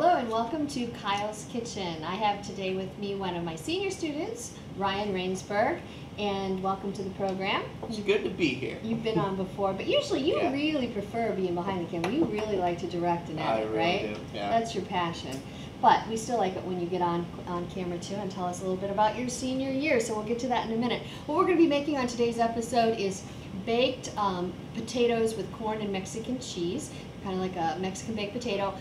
Hello and welcome to Kyle's Kitchen. I have today with me one of my senior students, Ryan Rainsberg, and welcome to the program. It's good to be here. You've been on before, but usually you Yeah. really prefer being behind the camera. You really like to direct and edit, I really right? do, yeah. That's your passion. But we still like it when you get on camera too and tell us a little bit about your senior year, so we'll get to that in a minute. What we're going to be making on today's episode is baked potatoes with corn and Mexican cheese, kind of like a Mexican baked potato.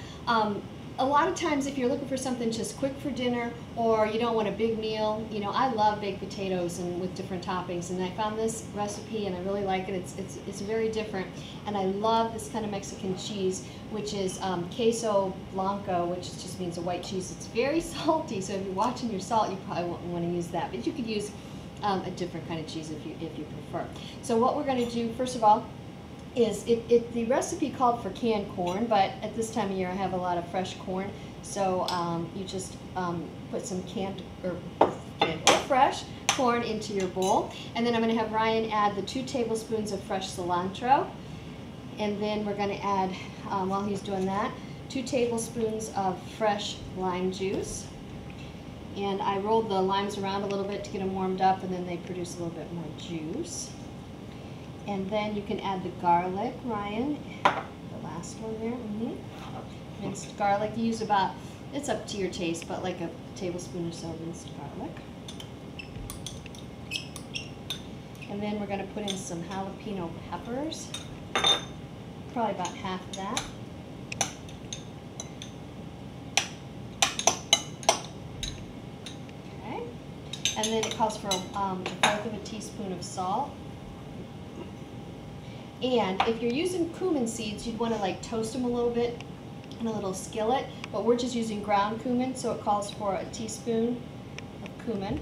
A lot of times if you're looking for something just quick for dinner or you don't want a big meal, you know, I love baked potatoes and with different toppings, and I found this recipe and I really like it. It's very different, and I love this kind of Mexican cheese, which is queso blanco, which just means a white cheese. It's very salty, so if you're watching your salt, you probably won't want to use that, but you could use a different kind of cheese if you prefer. So what we're going to do, first of all, is the recipe called for canned corn, but at this time of year I have a lot of fresh corn, so you just put some canned or fresh corn into your bowl, and then I'm going to have Ryan add the 2 tablespoons of fresh cilantro, and then we're going to add, while he's doing that, 2 tablespoons of fresh lime juice. And I rolled the limes around a little bit to get them warmed up, and then they produce a little bit more juice. And then you can add the garlic, Ryan, the last one there. Minced garlic, you use about, it's up to your taste, but like a tablespoon or so of minced garlic. And then we're going to put in some jalapeno peppers, probably about half of that. Okay, and then it calls for a 1/4 of a teaspoon of salt. And if you're using cumin seeds, you'd want to like toast them a little bit in a little skillet, but we're just using ground cumin, so it calls for a teaspoon of cumin.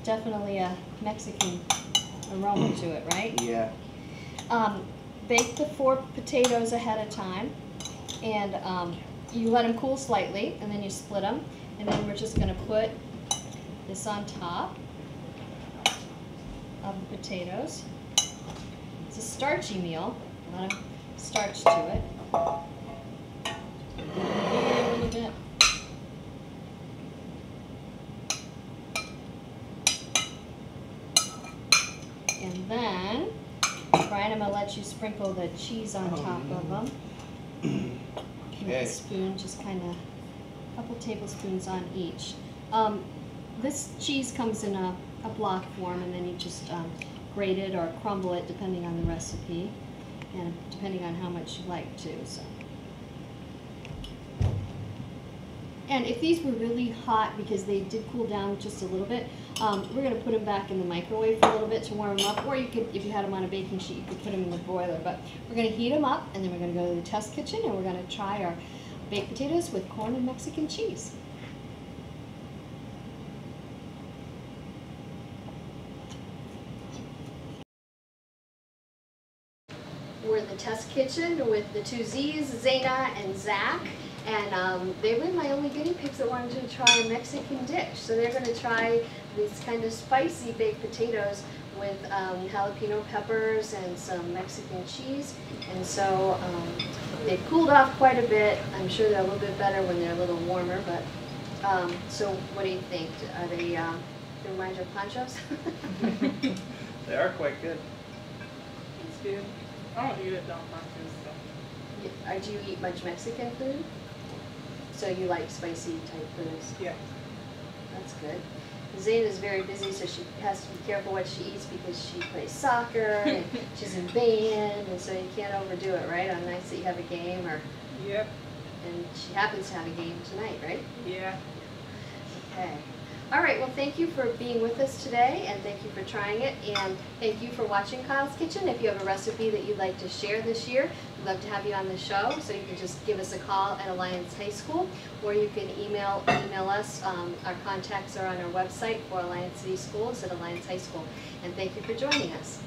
Definitely a Mexican aroma to it, right? Yeah. Bake the 4 potatoes ahead of time, and you let them cool slightly, and then you split them, and then we're just going to put this on top of the potatoes. It's a starchy meal, a lot of starch to it. A little bit. And then, Brian, I'm going to let you sprinkle the cheese on top of them. With a spoon, just kind of a couple tablespoons on each. This cheese comes in a block form, and then you just grate it or crumble it depending on the recipe and depending on how much you like to. So. And if these were really hot, because they did cool down just a little bit, we're going to put them back in the microwave for a little bit to warm them up, or you could, if you had them on a baking sheet, you could put them in the broiler. But we're going to heat them up, and then we're going to go to the test kitchen, and we're going to try our baked potatoes with corn and Mexican cheese. We're in the test kitchen with the 2 Z's, Zayna and Zach, and they were my only guinea pigs that wanted to try a Mexican dish. So they're going to try these kind of spicy baked potatoes with jalapeno peppers and some Mexican cheese. And so they've cooled off quite a bit. I'm sure they're a little bit better when they're a little warmer, but so what do you think? Are they remind you of panchos? They are quite good. It's good. I don't eat it down like this, so. Do you eat much Mexican food? So you like spicy type foods? Yeah. That's good. Zayna is very busy, so she has to be careful what she eats because she plays soccer and she's in band, and so you can't overdo it, right? On nights that you have a game, or Yep. and she happens to have a game tonight, right? Yeah. Okay. All right, well, thank you for being with us today, and thank you for trying it, and thank you for watching Kyle's Kitchen. If you have a recipe that you'd like to share this year, we'd love to have you on the show, so you can just give us a call at Alliance High School, or you can email us. Our contacts are on our website for Alliance City Schools at Alliance High School, and thank you for joining us.